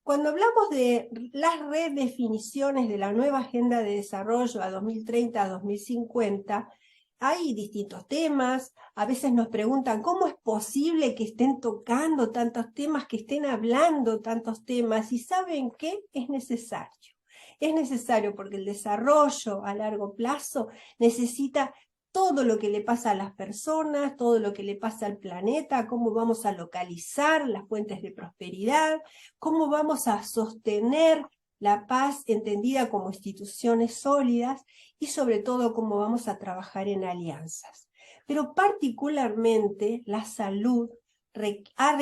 Cuando hablamos de las redefiniciones de la nueva Agenda de Desarrollo a 2030 a 2050, hay distintos temas. A veces nos preguntan cómo es posible que estén tocando tantos temas, que estén hablando tantos temas, y ¿saben qué? Es necesario. Es necesario porque el desarrollo a largo plazo necesita todo lo que le pasa a las personas, todo lo que le pasa al planeta, cómo vamos a localizar las fuentes de prosperidad, cómo vamos a sostener la paz entendida como instituciones sólidas y sobre todo cómo vamos a trabajar en alianzas. Pero particularmente la salud ha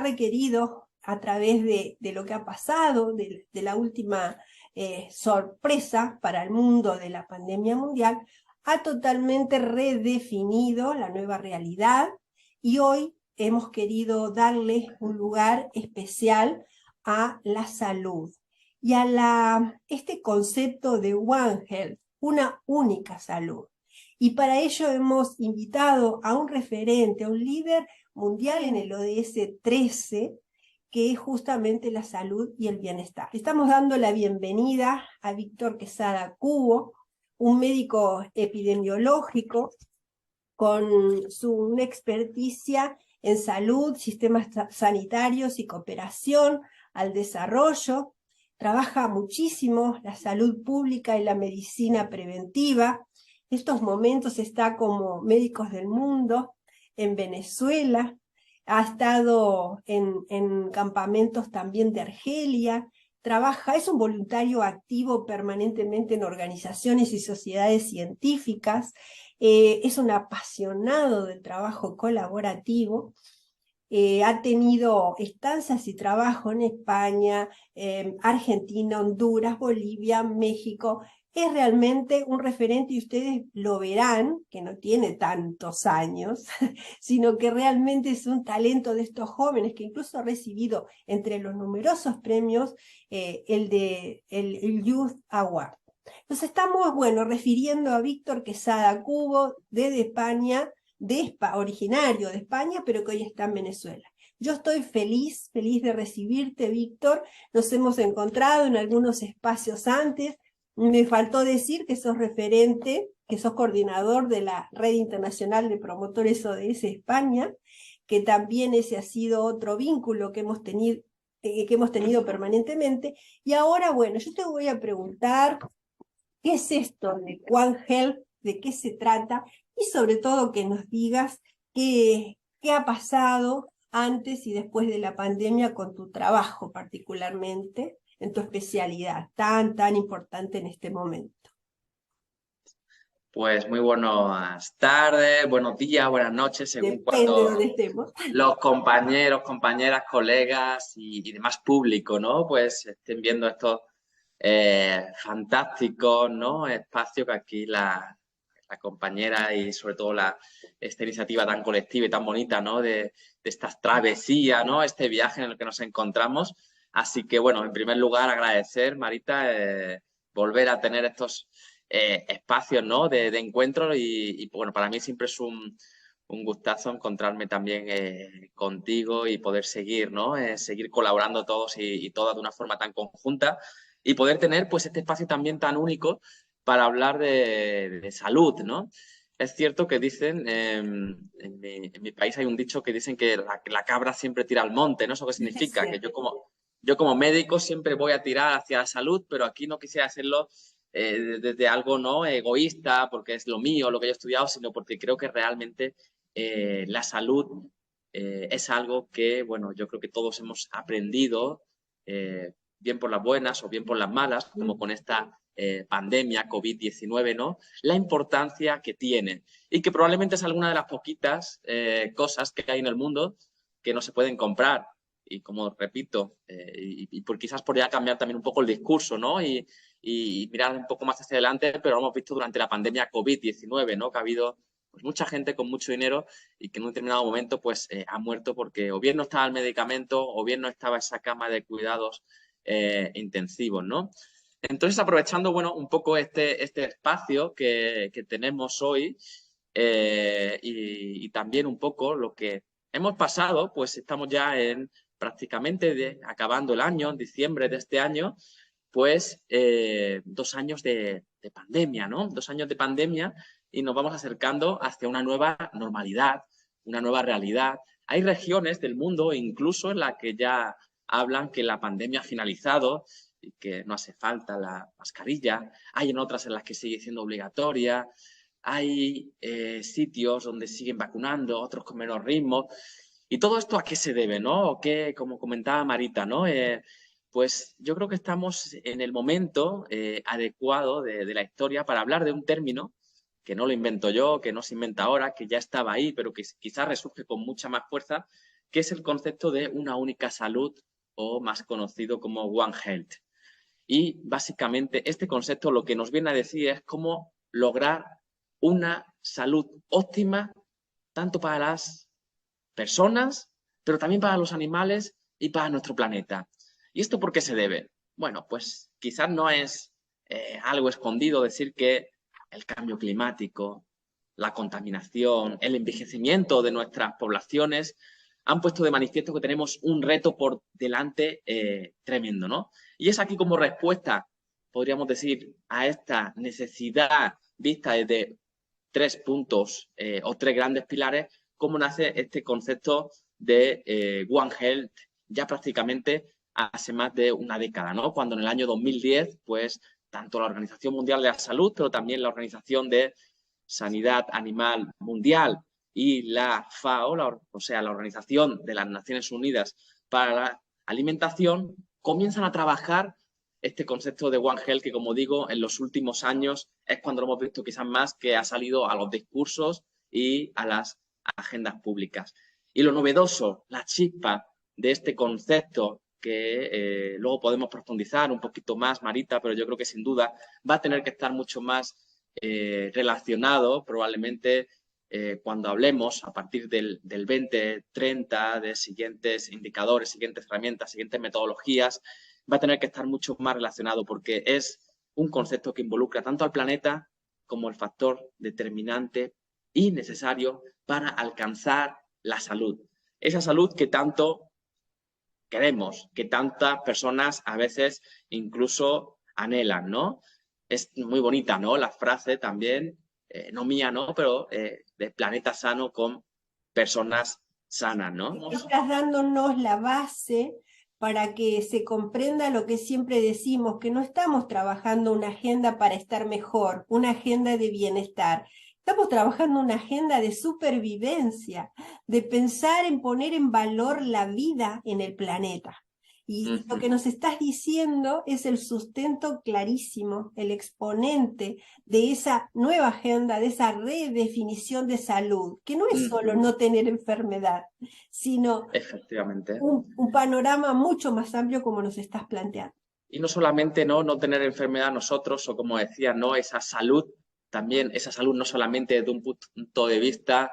requerido a través de lo que ha pasado, de la última sorpresa para el mundo de la pandemia mundial, ha totalmente redefinido la nueva realidad y hoy hemos querido darle un lugar especial a la salud y a este concepto de One Health, una única salud. Y para ello hemos invitado a un referente, a un líder mundial en el ODS 13, que es justamente la salud y el bienestar. Estamos dando la bienvenida a Víctor Quesada Cubo, un médico epidemiológico con una experticia en salud, sistemas sanitarios y cooperación al desarrollo. Trabaja muchísimo la salud pública y la medicina preventiva. En estos momentos está como Médicos del Mundo en Venezuela. Ha estado en campamentos también de Argelia. Trabaja, es un voluntario activo permanentemente en organizaciones y sociedades científicas. Es un apasionado del trabajo colaborativo. Ha tenido estancias y trabajo en España, Argentina, Honduras, Bolivia, México. Es realmente un referente y ustedes lo verán, que no tiene tantos años, sino que realmente es un talento de estos jóvenes que incluso ha recibido entre los numerosos premios el Youth Award. Nos estamos, bueno, refiriendo a Víctor Quesada Cubo desde España, originario de España, pero que hoy está en Venezuela. Yo estoy feliz de recibirte, Víctor. Nos hemos encontrado en algunos espacios antes. Me faltó decir que sos referente, que sos coordinador de la Red Internacional de Promotores ODS España, que también ese ha sido otro vínculo que hemos tenido permanentemente. Y ahora, bueno, yo te voy a preguntar, ¿qué es esto de One Health? ¿De qué se trata? Y sobre todo que nos digas qué ha pasado antes y después de la pandemia con tu trabajo particularmente, en tu especialidad tan importante en este momento. Pues muy buenas tardes, buenos días, buenas noches, según Depende de cuando donde estemos. los compañeros, compañeras, colegas y demás público, ¿no? Pues estén viendo estos fantásticos, ¿no? Espacios que aquí la compañera y sobre todo esta iniciativa tan colectiva y tan bonita, ¿no? De estas travesías, ¿no? Este viaje en el que nos encontramos. Así que, bueno, en primer lugar, agradecer, Marita, volver a tener estos espacios, ¿no? de encuentro y, bueno, para mí siempre es un gustazo encontrarme también contigo y poder seguir, ¿no? Seguir colaborando todos y todas de una forma tan conjunta y poder tener pues este espacio también tan único para hablar de salud, ¿no? Es cierto que dicen, en mi país hay un dicho que dicen que la cabra siempre tira al monte, ¿no? ¿Eso qué significa? Que yo como médico siempre voy a tirar hacia la salud, pero aquí no quisiera hacerlo desde algo no egoísta, porque es lo mío, lo que yo he estudiado, sino porque creo que realmente la salud es algo que, bueno, yo creo que todos hemos aprendido, bien por las buenas o bien por las malas, como con esta pandemia COVID-19, ¿no? La importancia que tiene y que probablemente es alguna de las poquitas cosas que hay en el mundo que no se pueden comprar. Y como repito, y quizás podría cambiar también un poco el discurso, ¿no? Y mirar un poco más hacia adelante, pero lo hemos visto durante la pandemia COVID-19, ¿no? Que ha habido pues, mucha gente con mucho dinero y que en un determinado momento pues ha muerto porque o bien no estaba el medicamento o bien no estaba esa cama de cuidados intensivos, ¿no? Entonces, aprovechando, bueno, un poco este espacio que tenemos hoy y también un poco lo que hemos pasado, pues estamos ya en prácticamente acabando el año, en diciembre de este año, pues 2 años de pandemia, ¿no? 2 años de pandemia y nos vamos acercando hacia una nueva normalidad, una nueva realidad. Hay regiones del mundo incluso en las que ya hablan que la pandemia ha finalizado y que no hace falta la mascarilla. Hay en otras en las que sigue siendo obligatoria. Hay sitios donde siguen vacunando, otros con menos ritmo. ¿Y todo esto a qué se debe, no? O qué, como comentaba Marita, ¿no? Pues yo creo que estamos en el momento adecuado de la historia para hablar de un término que no lo invento yo, que no se inventa ahora, que ya estaba ahí, pero que quizás resurge con mucha más fuerza, que es el concepto de una única salud, o más conocido como One Health. Y básicamente este concepto lo que nos viene a decir es cómo lograr una salud óptima tanto para las personas, pero también para los animales y para nuestro planeta. ¿Y esto por qué se debe? Bueno, pues quizás no es algo escondido decir que el cambio climático, la contaminación, el envejecimiento de nuestras poblaciones han puesto de manifiesto que tenemos un reto por delante tremendo, ¿no? Y es aquí como respuesta, podríamos decir, a esta necesidad vista desde 3 puntos o 3 grandes pilares, cómo nace este concepto de One Health ya prácticamente hace más de una década, ¿no? Cuando en el año 2010, pues, tanto la Organización Mundial de la Salud, pero también la Organización de Sanidad Animal Mundial y la FAO, o sea, la Organización de las Naciones Unidas para la Alimentación, comienzan a trabajar este concepto de One Health que, como digo, en los últimos años es cuando lo hemos visto quizás más que ha salido a los discursos y a las agendas públicas. Y lo novedoso, la chispa de este concepto que luego podemos profundizar un poquito más, Marita, pero yo creo que sin duda va a tener que estar mucho más relacionado probablemente cuando hablemos a partir del 2030 de siguientes indicadores, siguientes herramientas, siguientes metodologías, va a tener que estar mucho más relacionado porque es un concepto que involucra tanto al planeta como el factor determinante y necesario para alcanzar la salud. Esa salud que tanto queremos, que tantas personas a veces incluso anhelan, ¿no? Es muy bonita, ¿no? La frase también, no mía, ¿no? Pero de planeta sano con personas sanas, ¿no? Estás dándonos la base para que se comprenda lo que siempre decimos, que no estamos trabajando una agenda para estar mejor, una agenda de bienestar. Estamos trabajando una agenda de supervivencia, de pensar en poner en valor la vida en el planeta. Y lo que nos estás diciendo es el sustento clarísimo, el exponente de esa nueva agenda, de esa redefinición de salud, que no es solo no tener enfermedad, sino efectivamente un panorama mucho más amplio como nos estás planteando. Y no solamente no tener enfermedad nosotros, o como decía, no esa salud, también esa salud no solamente desde un punto de vista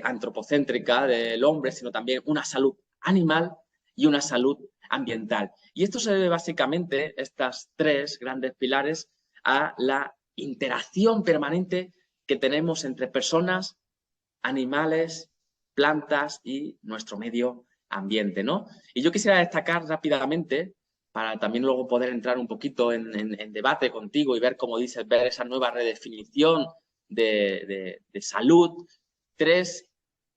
antropocéntrica del hombre, sino también una salud animal y una salud ambiental. Y esto se debe básicamente, estas 3 grandes pilares, a la interacción permanente que tenemos entre personas, animales, plantas y nuestro medio ambiente, ¿no? Y yo quisiera destacar rápidamente, para también luego poder entrar un poquito en debate contigo y ver, como dices, ver esa nueva redefinición de salud, 3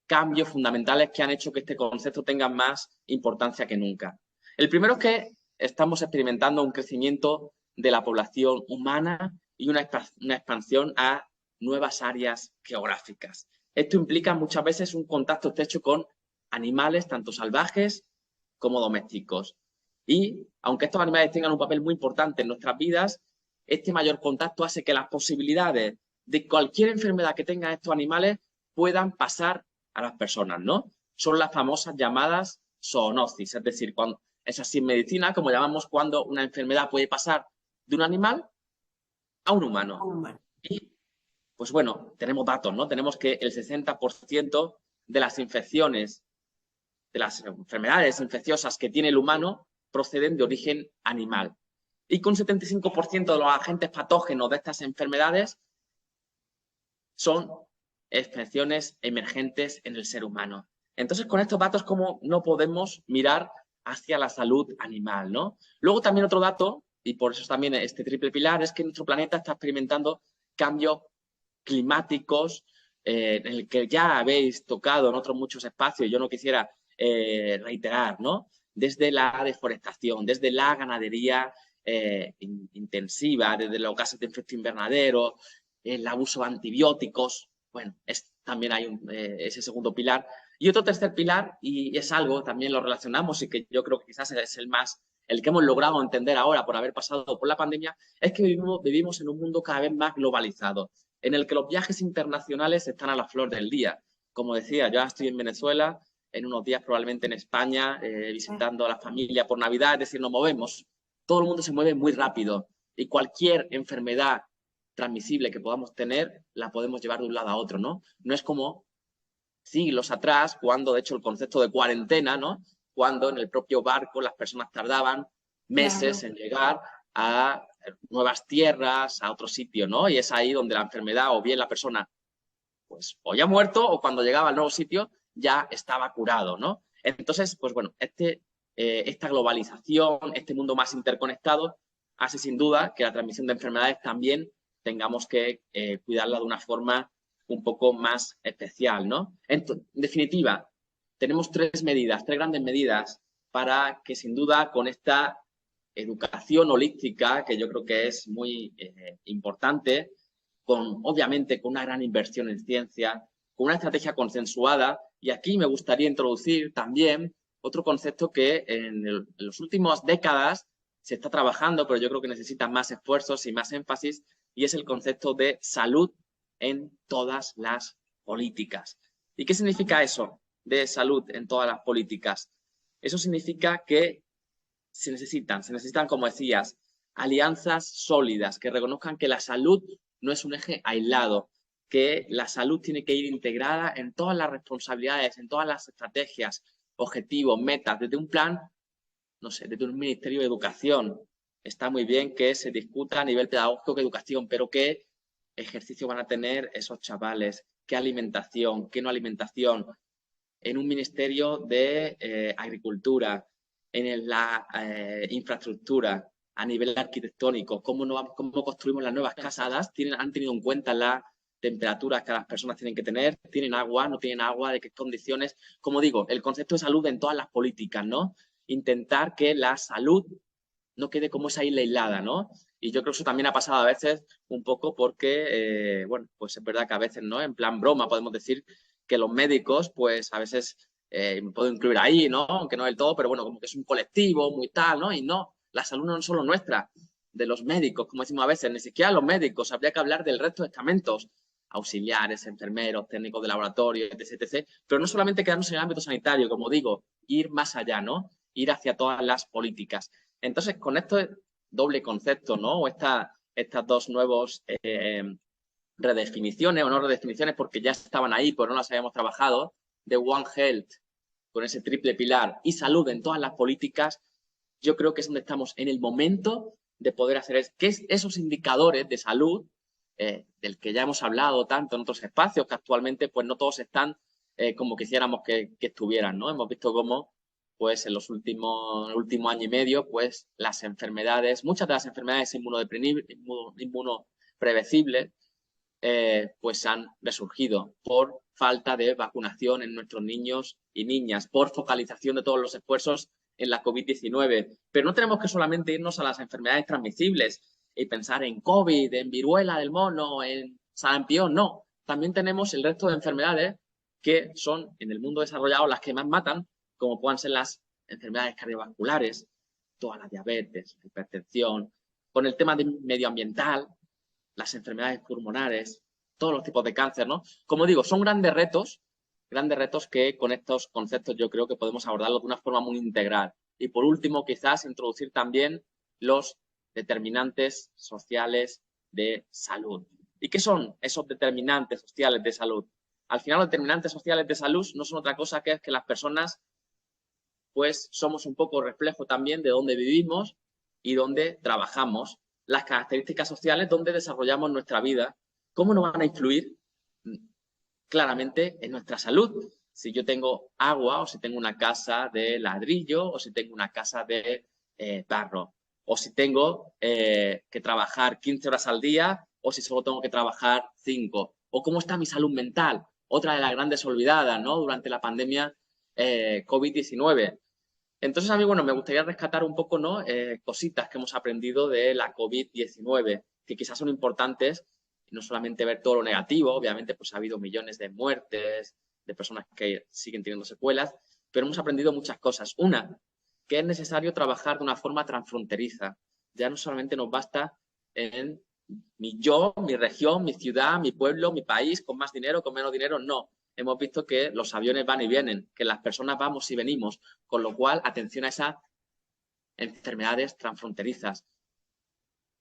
cambios fundamentales que han hecho que este concepto tenga más importancia que nunca. El primero es que estamos experimentando un crecimiento de la población humana y una expansión a nuevas áreas geográficas. Esto implica muchas veces un contacto estrecho con animales, tanto salvajes como domésticos. Y aunque estos animales tengan un papel muy importante en nuestras vidas, este mayor contacto hace que las posibilidades de cualquier enfermedad que tengan estos animales puedan pasar a las personas, ¿no? Son las famosas llamadas zoonosis, es decir, cuando es así en medicina, como llamamos cuando una enfermedad puede pasar de un animal a un humano. Y, pues bueno, tenemos datos, ¿no? Tenemos que el 60% de las infecciones, de las enfermedades infecciosas que tiene el humano proceden de origen animal. Y que un 75% de los agentes patógenos de estas enfermedades son infecciones emergentes en el ser humano. Entonces, con estos datos, ¿cómo no podemos mirar hacia la salud animal, ¿no? Luego también otro dato, y por eso también este triple pilar, es que nuestro planeta está experimentando cambios climáticos en el que ya habéis tocado en otros muchos espacios, y yo no quisiera reiterar, ¿no? Desde la deforestación, desde la ganadería intensiva, desde los gases de efecto invernadero, el abuso de antibióticos, bueno, también hay ese segundo pilar. Y otro tercer pilar, y es algo, también lo relacionamos y que yo creo que quizás es el que hemos logrado entender ahora por haber pasado por la pandemia, es que vivimos en un mundo cada vez más globalizado, en el que los viajes internacionales están a la flor del día. Como decía, yo estoy en Venezuela, en unos días probablemente en España, visitando a la familia por Navidad, es decir, nos movemos. Todo el mundo se mueve muy rápido y cualquier enfermedad transmisible que podamos tener, la podemos llevar de un lado a otro, ¿no? No es como siglos atrás, cuando de hecho el concepto de cuarentena, ¿no? Cuando en el propio barco las personas tardaban meses en llegar a nuevas tierras, a otro sitio, ¿no? Y es ahí donde la enfermedad o bien la persona pues o ya ha muerto o cuando llegaba al nuevo sitio ya estaba curado, ¿no? Entonces, pues bueno, esta globalización, este mundo más interconectado, hace sin duda que la transmisión de enfermedades también tengamos que cuidarla de una forma un poco más especial, ¿no? En definitiva, tenemos tres grandes medidas para que sin duda con esta educación holística, que yo creo que es muy importante, obviamente con una gran inversión en ciencia, con una estrategia consensuada, y aquí me gustaría introducir también otro concepto que en las últimas décadas se está trabajando, pero yo creo que necesita más esfuerzos y más énfasis, y es el concepto de salud en todas las políticas. ¿Y qué significa eso de salud en todas las políticas? Eso significa que se necesitan, como decías, alianzas sólidas que reconozcan que la salud no es un eje aislado, que la salud tiene que ir integrada en todas las responsabilidades, en todas las estrategias, objetivos, metas, desde un plan, no sé, desde un Ministerio de Educación. Está muy bien que se discuta a nivel pedagógico que educación, pero ¿qué ejercicio van a tener esos chavales? ¿Qué alimentación? ¿Qué no alimentación? En un Ministerio de Agricultura, en la infraestructura, a nivel arquitectónico, cómo construimos las nuevas casadas, han tenido en cuenta las temperaturas que las personas tienen que tener, tienen agua, no tienen agua, de qué condiciones. Como digo, el concepto de salud en todas las políticas, ¿no? Intentar que la salud no quede como esa isla aislada, ¿no? Y yo creo que eso también ha pasado a veces un poco porque, bueno, pues es verdad que a veces, ¿no? En plan broma podemos decir que los médicos, pues a veces me puedo incluir ahí, ¿no? Aunque no del todo, pero bueno, como que es un colectivo muy tal, ¿no? Y no, la salud no es solo nuestra, de los médicos, como decimos a veces, ni siquiera los médicos, habría que hablar del resto de estamentos, auxiliares, enfermeros, técnicos de laboratorio, etc, etc. Pero no solamente quedarnos en el ámbito sanitario, como digo, ir más allá, ¿no? Ir hacia todas las políticas. Entonces, con este doble concepto, ¿no? O estas dos nuevos redefiniciones, o no redefiniciones porque ya estaban ahí, pero no las habíamos trabajado, de One Health, con ese triple pilar, y salud en todas las políticas, yo creo que es donde estamos en el momento de poder hacer esos indicadores de salud, del que ya hemos hablado tanto en otros espacios, que actualmente pues no todos están como quisiéramos que estuvieran, ¿no? Hemos visto cómo pues en el último año y medio, pues las enfermedades, muchas de las enfermedades inmunoprevecibles, pues han resurgido por falta de vacunación en nuestros niños y niñas, por focalización de todos los esfuerzos en la COVID-19. Pero no tenemos que solamente irnos a las enfermedades transmisibles y pensar en COVID, en viruela del mono, en sarampión, no. También tenemos el resto de enfermedades que son en el mundo desarrollado las que más matan, como puedan ser las enfermedades cardiovasculares, toda la diabetes, la hipertensión, con el tema medioambiental, las enfermedades pulmonares, todos los tipos de cáncer, ¿no? Como digo, son grandes retos que con estos conceptos yo creo que podemos abordarlos de una forma muy integral. Y por último, quizás introducir también los determinantes sociales de salud. ¿Y qué son esos determinantes sociales de salud? Al final, los determinantes sociales de salud no son otra cosa que las personas pues somos un poco reflejo también de dónde vivimos y dónde trabajamos, las características sociales donde desarrollamos nuestra vida, cómo nos van a influir claramente en nuestra salud. si yo tengo agua o si tengo una casa de ladrillo o si tengo una casa de barro, o si tengo que trabajar 15 horas al día o si solo tengo que trabajar 5, o cómo está mi salud mental, otra de las grandes olvidadas, ¿no? Durante la pandemia COVID-19. Entonces, a mí, bueno, me gustaría rescatar un poco, ¿no? Cositas que hemos aprendido de la COVID-19, que quizás son importantes, y no solamente ver todo lo negativo, obviamente, pues ha habido millones de muertes, de personas que siguen teniendo secuelas, pero hemos aprendido muchas cosas. Una, que es necesario trabajar de una forma transfronteriza. Ya no solamente nos basta en mi región, mi ciudad, mi pueblo, mi país, con más dinero, con menos dinero, no. Hemos visto que los aviones van y vienen, que las personas vamos y venimos, con lo cual, atención a esas enfermedades transfronterizas.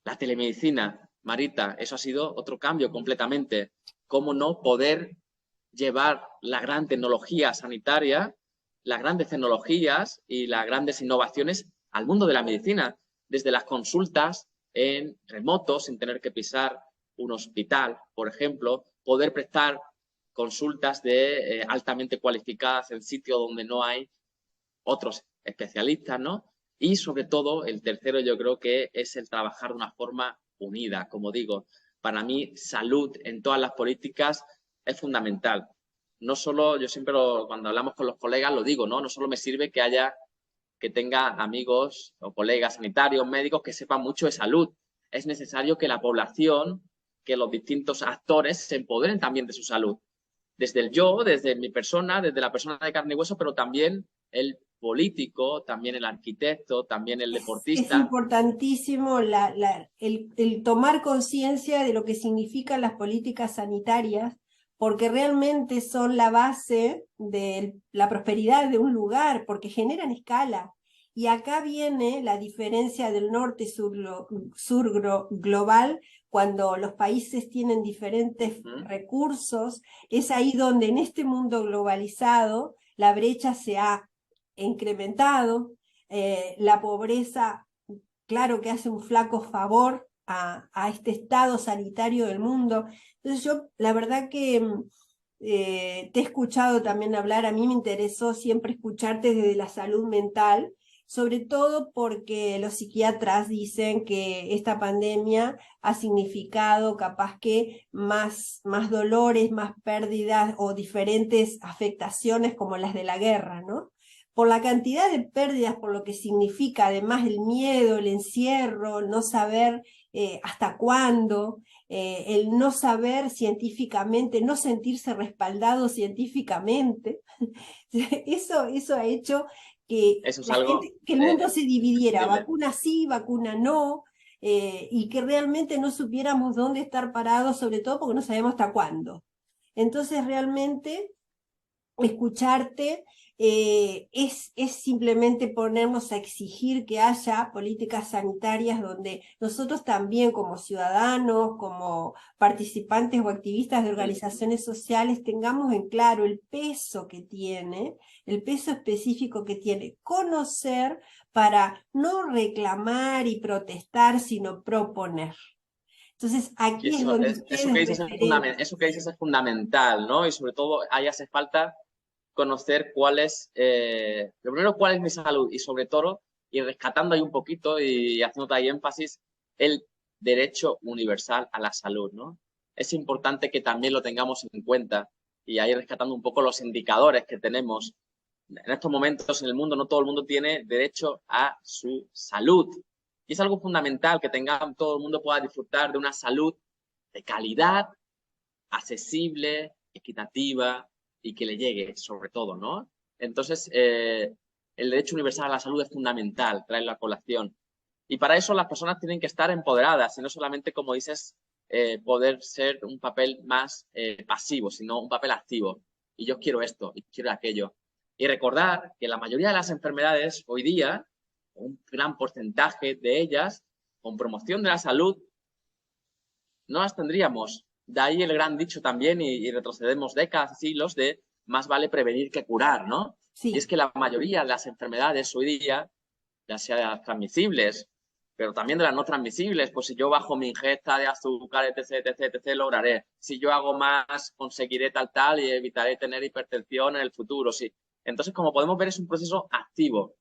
La telemedicina, Marita, eso ha sido otro cambio completamente. ¿Cómo no poder llevar la gran tecnología sanitaria, las grandes tecnologías y las grandes innovaciones al mundo de la medicina? Desde las consultas en remoto, sin tener que pisar un hospital, por ejemplo, poder prestar consultas altamente cualificadas en sitios donde no hay otros especialistas, ¿no? Y sobre todo, el tercero yo creo que es el trabajar de una forma unida. Como digo, para mí salud en todas las políticas es fundamental. No solo, yo siempre cuando hablamos con los colegas lo digo, ¿no? No solo me sirve que tenga amigos o colegas sanitarios, médicos que sepan mucho de salud. Es necesario que la población, que los distintos actores se empoderen también de su salud. Desde el yo, desde mi persona, desde la persona de carne y hueso, pero también el político, también el arquitecto, también el Es deportista. importantísimo el tomar conciencia de lo que significan las políticas sanitarias, porque realmente son la base de la prosperidad de un lugar, porque generan escala. Y acá viene la diferencia del norte-sur global, cuando los países tienen diferentes recursos, es ahí donde en este mundo globalizado la brecha se ha incrementado. La pobreza, claro que hace un flaco favor a este estado sanitario del mundo. Entonces yo, la verdad que te he escuchado también hablar, a mí me interesó siempre escucharte desde la salud mental, sobre todo porque los psiquiatras dicen que esta pandemia ha significado capaz que más dolores, más pérdidas o diferentes afectaciones como las de la guerra, ¿no? Por la cantidad de pérdidas, por lo que significa además el miedo, el encierro, el no saber hasta cuándo, el no saber científicamente, no sentirse respaldado científicamente. Eso ha hecho que Eso es la algo, gente, que el mundo se dividiera, dime. vacuna sí, vacuna no, y que realmente no supiéramos dónde estar parados, sobre todo porque no sabemos hasta cuándo. Entonces realmente escucharte es simplemente ponernos a exigir que haya políticas sanitarias donde nosotros también como ciudadanos, como participantes o activistas de organizaciones sociales, tengamos en claro el peso que tiene, el peso específico que tiene conocer para no reclamar y protestar, sino proponer. Entonces, Y aquí es eso, donde eso que ustedes dices referentes. eso que dices es fundamental, ¿no? Y sobre todo ahí hace falta conocer lo primero, cuál es mi salud y sobre todo, y rescatando ahí un poquito y haciendo ahí énfasis, el derecho universal a la salud, ¿no? Es importante que también lo tengamos en cuenta y ahí rescatando un poco los indicadores que tenemos. En estos momentos en el mundo no todo el mundo tiene derecho a su salud. Y es algo fundamental que todo el mundo pueda disfrutar de una salud de calidad, accesible, equitativa y que le llegue, sobre todo, ¿no? Entonces, el derecho universal a la salud es fundamental, traerlo a colación. Y para eso las personas tienen que estar empoderadas y no solamente, como dices, poder ser un papel más pasivo, sino un papel activo. Y yo quiero esto y quiero aquello. Y recordar que la mayoría de las enfermedades hoy día, un gran porcentaje de ellas, con promoción de la salud, no las tendríamos. De ahí el gran dicho también, y retrocedemos décadas, siglos, de más vale prevenir que curar, ¿no? Y es Sí, que la mayoría de las enfermedades hoy día, ya sean transmisibles pero también de las no transmisibles. Pues si yo bajo mi ingesta de azúcar, etc., etc., etc., lograré. Si yo hago más, conseguiré tal y evitaré tener hipertensión en el futuro. Sí. Entonces, como podemos ver, es un proceso activo,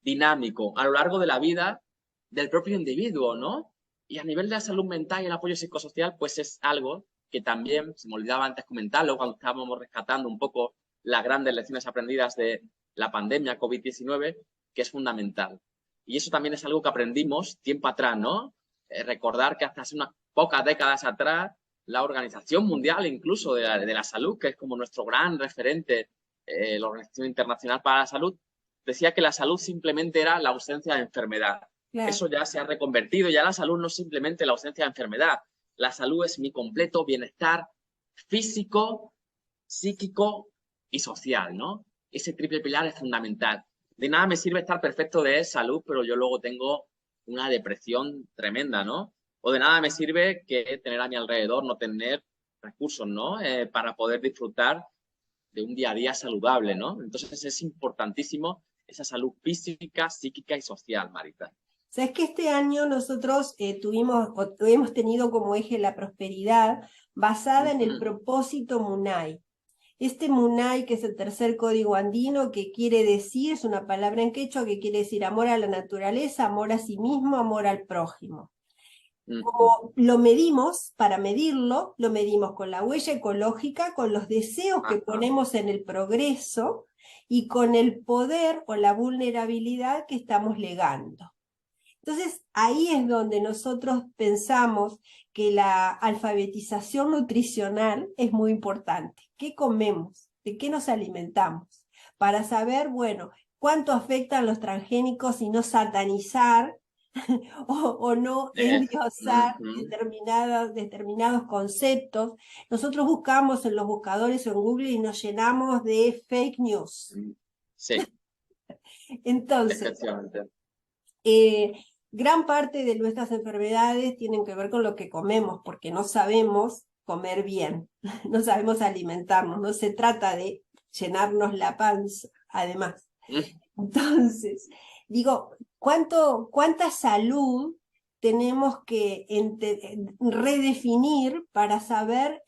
dinámico, a lo largo de la vida del propio individuo, ¿no? Y a nivel de la salud mental y el apoyo psicosocial, pues es algo que también, se me olvidaba antes comentarlo, cuando estábamos rescatando un poco las grandes lecciones aprendidas de la pandemia COVID-19, que es fundamental. Y eso también es algo que aprendimos tiempo atrás, ¿no? Recordar que hasta hace unas pocas décadas atrás, la Organización Mundial incluso de la Salud, que es como nuestro gran referente, la Organización Internacional para la Salud, decía que la salud simplemente era la ausencia de enfermedad. Claro. Eso ya se ha reconvertido, ya la salud no es simplemente la ausencia de enfermedad. La salud es mi completo bienestar físico, psíquico y social, ¿no? Ese triple pilar es fundamental. De nada me sirve estar perfecto de salud, pero yo luego tengo una depresión tremenda, ¿no? O de nada me sirve que tener a mi alrededor, no tener recursos, ¿no? Para poder disfrutar de un día a día saludable, ¿no? Entonces es importantísimo esa salud física, psíquica y social, Marita. Sabes que este año nosotros hemos tenido como eje la prosperidad basada en el propósito Munay. Este Munay, que es el tercer código andino, que quiere decir, es una palabra en quechua que quiere decir amor a la naturaleza, amor a sí mismo, amor al prójimo. Como lo medimos, para medirlo, lo medimos con la huella ecológica, con los deseos que ponemos en el progreso y con el poder o la vulnerabilidad que estamos legando. Entonces, ahí es donde nosotros pensamos que la alfabetización nutricional es muy importante. ¿Qué comemos? ¿De qué nos alimentamos? Para saber, bueno, cuánto afectan los transgénicos y no satanizar o no endiosar determinados conceptos. Nosotros buscamos en los buscadores o en Google y nos llenamos de fake news. Sí. Entonces, gran parte de nuestras enfermedades tienen que ver con lo que comemos, porque no sabemos comer bien, no sabemos alimentarnos, no se trata de llenarnos la panza, además. Entonces, digo, ¿cuánta salud tenemos que redefinir para saber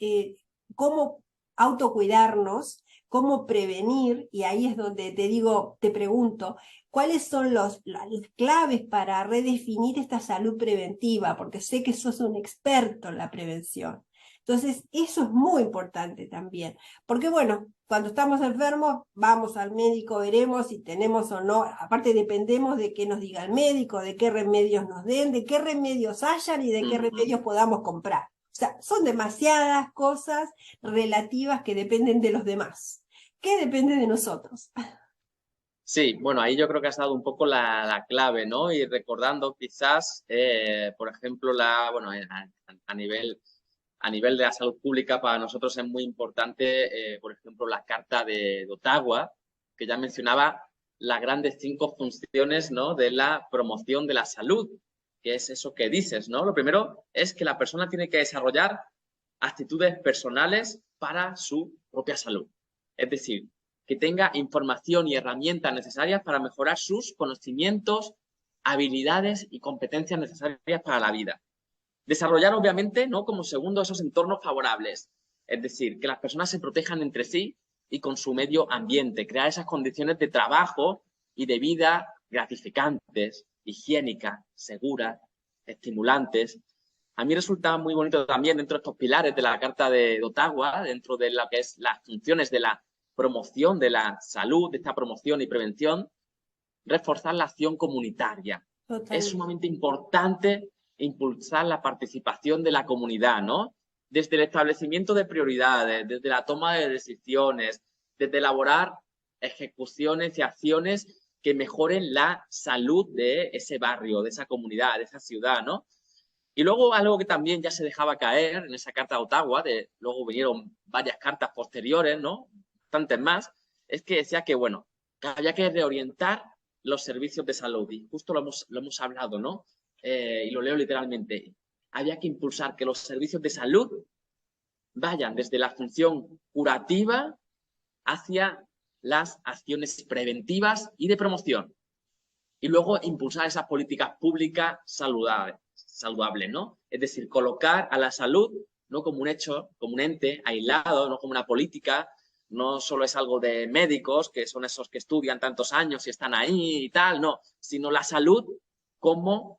cómo autocuidarnos, cómo prevenir? Y ahí es donde te digo, te pregunto, ¿cuáles son las claves para redefinir esta salud preventiva? Porque sé que sos un experto en la prevención. Entonces, eso es muy importante también, porque bueno, cuando estamos enfermos, vamos al médico, veremos si tenemos o no, aparte dependemos de qué nos diga el médico, de qué remedios nos den, de qué remedios hayan y de qué remedios podamos comprar. O sea, son demasiadas cosas relativas que dependen de los demás. ¿Qué depende de nosotros? Sí, bueno, ahí yo creo que has dado un poco la clave, ¿no? Y recordando quizás, por ejemplo, a nivel de la salud pública, para nosotros es muy importante, por ejemplo, la Carta de Ottawa, que ya mencionaba las grandes 5 funciones, ¿no?, de la promoción de la salud, que es eso que dices, ¿no? Lo primero es que la persona tiene que desarrollar actitudes personales para su propia salud. Es decir, que tenga información y herramientas necesarias para mejorar sus conocimientos, habilidades y competencias necesarias para la vida. Desarrollar, obviamente, ¿no?, como segundo, esos entornos favorables. Es decir, que las personas se protejan entre sí y con su medio ambiente. Crear esas condiciones de trabajo y de vida gratificantes, higiénicas, seguras, estimulantes. A mí resulta muy bonito también, dentro de estos pilares de la Carta de Ottawa, dentro de lo que es las funciones de la promoción de la salud, de esta promoción y prevención, reforzar la acción comunitaria. Totalmente. Es sumamente importante impulsar la participación de la comunidad, ¿no? Desde el establecimiento de prioridades, desde la toma de decisiones, desde elaborar ejecuciones y acciones que mejoren la salud de ese barrio, de esa comunidad, de esa ciudad, ¿no? Y luego algo que también ya se dejaba caer en esa Carta de Ottawa, luego vinieron varias cartas posteriores, ¿no?, bastantes más, es que decía que, bueno, que había que reorientar los servicios de salud. Y justo lo hemos hablado, ¿no? Y lo leo literalmente. Había que impulsar que los servicios de salud vayan desde la función curativa hacia las acciones preventivas y de promoción. y luego impulsar esas políticas públicas saludables, ¿no? Es decir, colocar a la salud no como un hecho, como un ente aislado, no como una política, no solo es algo de médicos, que son esos que estudian tantos años y están ahí y tal, no, sino la salud como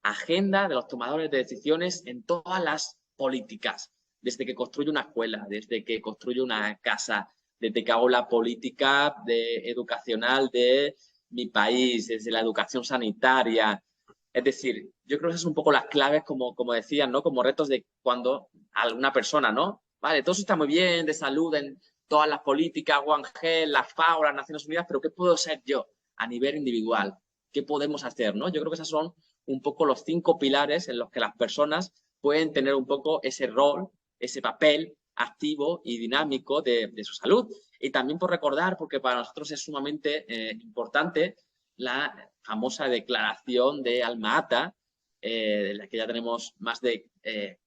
agenda de los tomadores de decisiones en todas las políticas, desde que construye una escuela, desde que construye una casa, desde que hago la política educacional de mi país, desde la educación sanitaria. Es decir, yo creo que esas son un poco las claves, como decían, ¿no? Como retos de cuando alguna persona, ¿no? Vale, todo eso está muy bien, de salud en todas las políticas, One Health, la FAO, las Naciones Unidas, pero ¿qué puedo ser yo a nivel individual? ¿Qué podemos hacer, no? Yo creo que esas son un poco los 5 pilares en los que las personas pueden tener un poco ese rol, ese papel activo y dinámico de su salud. Y también por recordar, porque para nosotros es sumamente importante, la famosa declaración de Alma Ata, de la que ya tenemos más de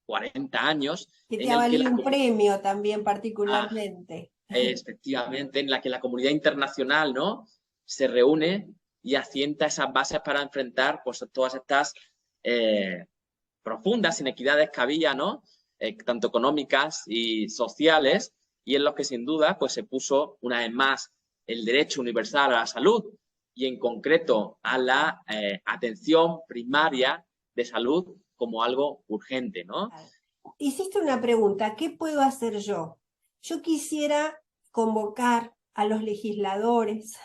40 años. Que te ha valido un premio también Ah, particularmente. efectivamente, en la que la comunidad internacional, ¿no?, se reúne y asienta esas bases para enfrentar pues, todas estas profundas inequidades que había, ¿no?, tanto económicas y sociales, y en los que sin duda pues, se puso una vez más el derecho universal a la salud y en concreto a la atención primaria de salud como algo urgente, ¿no? Hiciste una pregunta, ¿qué puedo hacer yo? Yo quisiera convocar a los legisladores,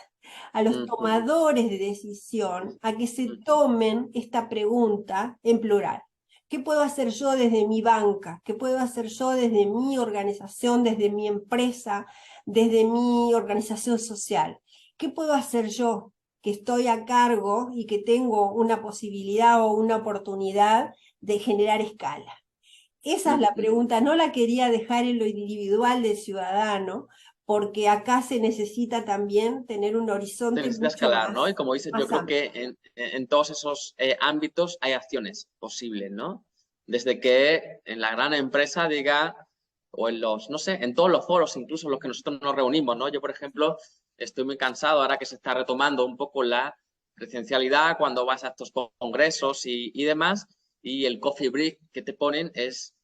a los tomadores de decisión, a que se tomen esta pregunta en plural. ¿Qué puedo hacer yo desde mi banca? ¿Qué puedo hacer yo desde mi organización, desde mi empresa, desde mi organización social? ¿Qué puedo hacer yo que estoy a cargo y que tengo una posibilidad o una oportunidad de generar escala? Esa es la pregunta, no la quería dejar en lo individual del ciudadano, porque acá se necesita también tener un horizonte necesita mucho escalar, más, ¿no? Y como dices, yo más creo amplio. que en todos esos ámbitos hay acciones posibles, ¿no? Desde que en la gran empresa diga, o en los, no sé, en todos los foros, incluso en los que nosotros nos reunimos, ¿no? Yo, por ejemplo, estoy muy cansado ahora que se está retomando un poco la presencialidad cuando vas a estos congresos y demás, y el coffee break que te ponen es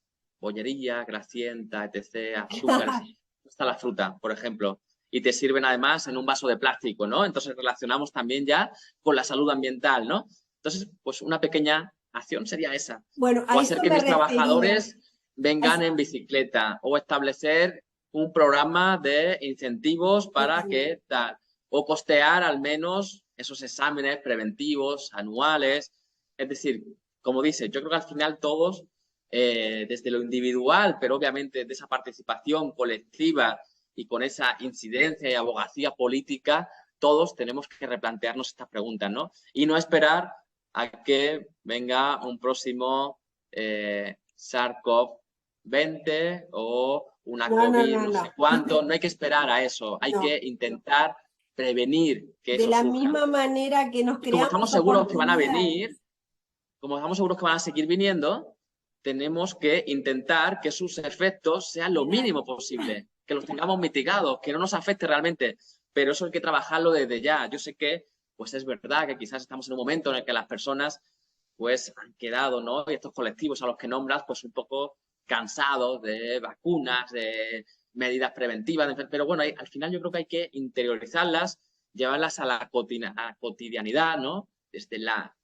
bollería, grasienta, etc., azúcares, hasta la fruta, por ejemplo, y te sirven además en un vaso de plástico, ¿no? Entonces relacionamos también ya con la salud ambiental, ¿no? Entonces, pues una pequeña acción sería esa. Bueno, O a hacer eso que me mis refería. trabajadores vengan en bicicleta o establecer un programa de incentivos para que tal, o costear al menos esos exámenes preventivos anuales. Es decir, como dices, yo creo que al final todos, desde lo individual, pero obviamente de esa participación colectiva y con esa incidencia y abogacía política, todos tenemos que replantearnos estas preguntas, ¿no? Y no esperar a que venga un próximo SARS-CoV-20 o una No, no, COVID, no, no sé no. cuánto. No hay que esperar a eso. Hay No. que intentar prevenir que De eso la surja. misma manera que nos Y como creamos estamos seguros que van a oportunidades. venir, como estamos seguros que van a seguir viniendo, tenemos que intentar que sus efectos sean lo mínimo posible, que los tengamos mitigados, que no nos afecte realmente. Pero eso hay que trabajarlo desde ya. Yo sé que, pues es verdad que quizás estamos en un momento en el que las personas, pues, han quedado, ¿no? Y estos colectivos a los que nombras, pues, un poco cansados de vacunas, de medidas preventivas, pero bueno, al final yo creo que hay que interiorizarlas, llevarlas a la cotidianidad, ¿no? Desde la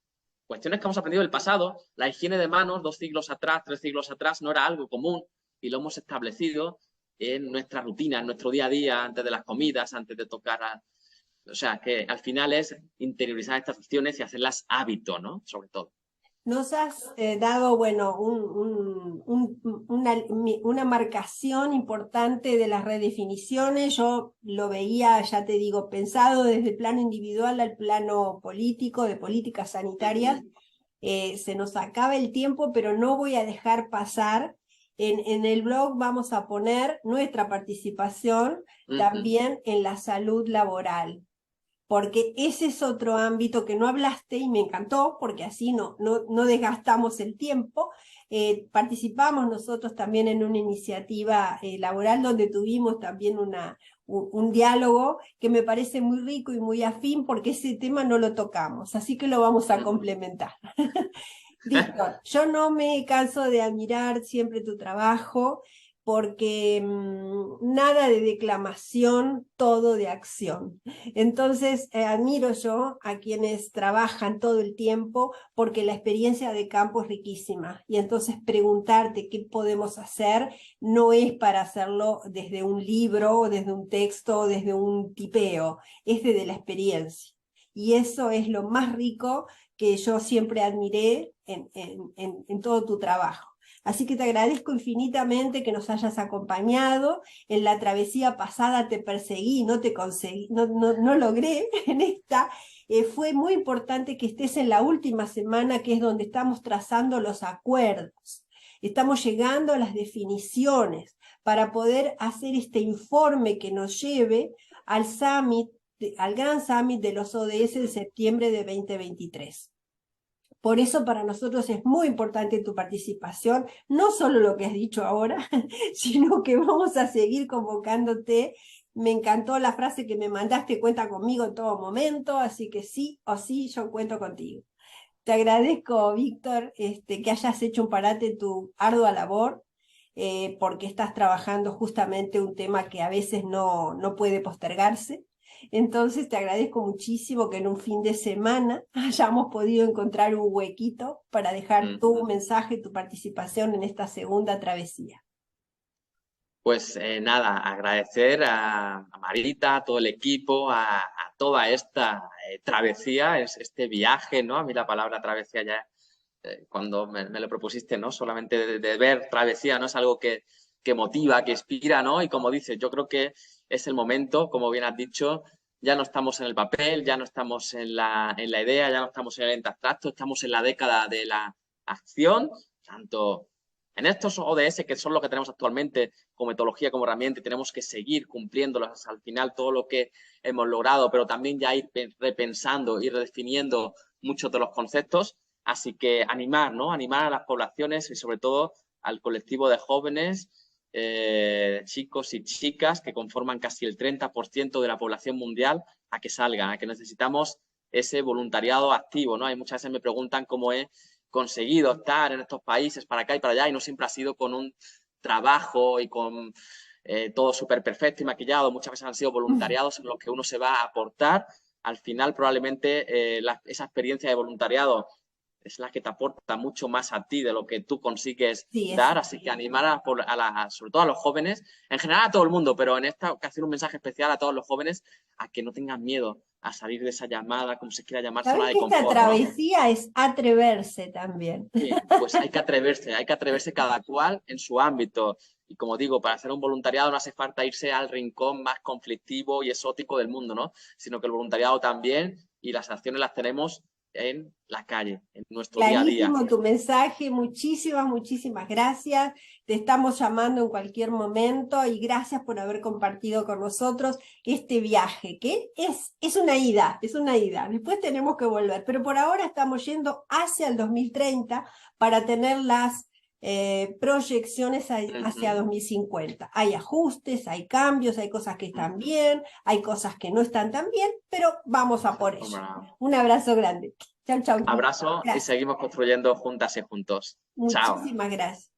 cuestiones que hemos aprendido del pasado. La higiene de manos, 2 siglos atrás, 3 siglos atrás, no era algo común y lo hemos establecido en nuestra rutina, en nuestro día a día, antes de las comidas, antes de tocar O sea, que al final es interiorizar estas acciones y hacerlas hábito, ¿no? Sobre todo. Nos has dado, bueno, una marcación importante de las redefiniciones. Yo lo veía, ya te digo, pensado desde el plano individual al plano político, de políticas sanitarias. Se nos acaba el tiempo, pero no voy a dejar pasar. En el blog vamos a poner nuestra participación también en la salud laboral, porque ese es otro ámbito que no hablaste y me encantó, porque así no desgastamos el tiempo. Participamos nosotros también en una iniciativa laboral donde tuvimos también un diálogo que me parece muy rico y muy afín porque ese tema no lo tocamos, así que lo vamos a complementar. Víctor, yo no me canso de admirar siempre tu trabajo porque nada de declamación, todo de acción. Entonces, admiro yo a quienes trabajan todo el tiempo porque la experiencia de campo es riquísima. Y entonces preguntarte qué podemos hacer no es para hacerlo desde un libro, o desde un texto, o desde un tipeo, es desde la experiencia. Y eso es lo más rico que yo siempre admiré en todo tu trabajo. Así que te agradezco infinitamente que nos hayas acompañado. En la travesía pasada te perseguí, no te conseguí, no logré en esta. Fue muy importante que estés en la última semana, que es donde estamos trazando los acuerdos. Estamos llegando a las definiciones para poder hacer este informe que nos lleve al summit, al gran summit de los ODS de septiembre de 2023. Por eso para nosotros es muy importante tu participación, no solo lo que has dicho ahora, sino que vamos a seguir convocándote. Me encantó la frase que me mandaste, cuenta conmigo en todo momento, así que sí o sí, yo cuento contigo. Te agradezco, Víctor, que hayas hecho un parate en tu ardua labor, porque estás trabajando justamente un tema que a veces no puede postergarse. Entonces te agradezco muchísimo que en un fin de semana hayamos podido encontrar un huequito para dejar tu mensaje, tu participación en esta segunda travesía. Pues nada, agradecer a Marita, a todo el equipo, a toda esta travesía, este viaje, ¿no? A mí la palabra travesía ya, cuando me lo propusiste, ¿no? Solamente de ver travesía, ¿no? Es algo que motiva, que inspira, ¿no? Y como dices, yo creo que es el momento, como bien has dicho, ya no estamos en el papel, ya no estamos en la idea, ya no estamos en el ente abstracto, estamos en la década de la acción, tanto en estos ODS, que son los que tenemos actualmente como metodología, como herramienta, y tenemos que seguir cumpliéndolos al final todo lo que hemos logrado, pero también ya ir repensando y redefiniendo muchos de los conceptos. Así que animar, ¿no? Animar a las poblaciones y sobre todo al colectivo de jóvenes, chicos y chicas que conforman casi el 30% de la población mundial a que salgan, a que necesitamos ese voluntariado activo, ¿no? Hay muchas veces me preguntan cómo he conseguido estar en estos países para acá y para allá y no siempre ha sido con un trabajo y con todo súper perfecto y maquillado. Muchas veces han sido voluntariados en los que uno se va a aportar. Al final probablemente esa experiencia de voluntariado es la que te aporta mucho más a ti de lo que tú consigues dar, así que animar sobre todo a los jóvenes, en general a todo el mundo, pero en esta ocasión un mensaje especial a todos los jóvenes a que no tengan miedo a salir de esa llamada, como se quiera llamar, zona de confort. Esta travesía, ¿no? Es atreverse también. Bien, pues hay que atreverse cada cual en su ámbito. Y como digo, para hacer un voluntariado no hace falta irse al rincón más conflictivo y exótico del mundo, ¿no? Sino que el voluntariado también y las acciones las tenemos en la calle, en nuestro día a día. Clarísimo tu mensaje, muchísimas gracias. Te estamos llamando en cualquier momento y gracias por haber compartido con nosotros este viaje, que es una ida, Después tenemos que volver, pero por ahora estamos yendo hacia el 2030 para tener las proyecciones hacia 2050. Hay ajustes, hay cambios, hay cosas que están bien, hay cosas que no están tan bien, pero vamos a por ello. Un abrazo grande. Chau, chau. Abrazo. Gracias. Y seguimos construyendo juntas y juntos. Muchísimas gracias.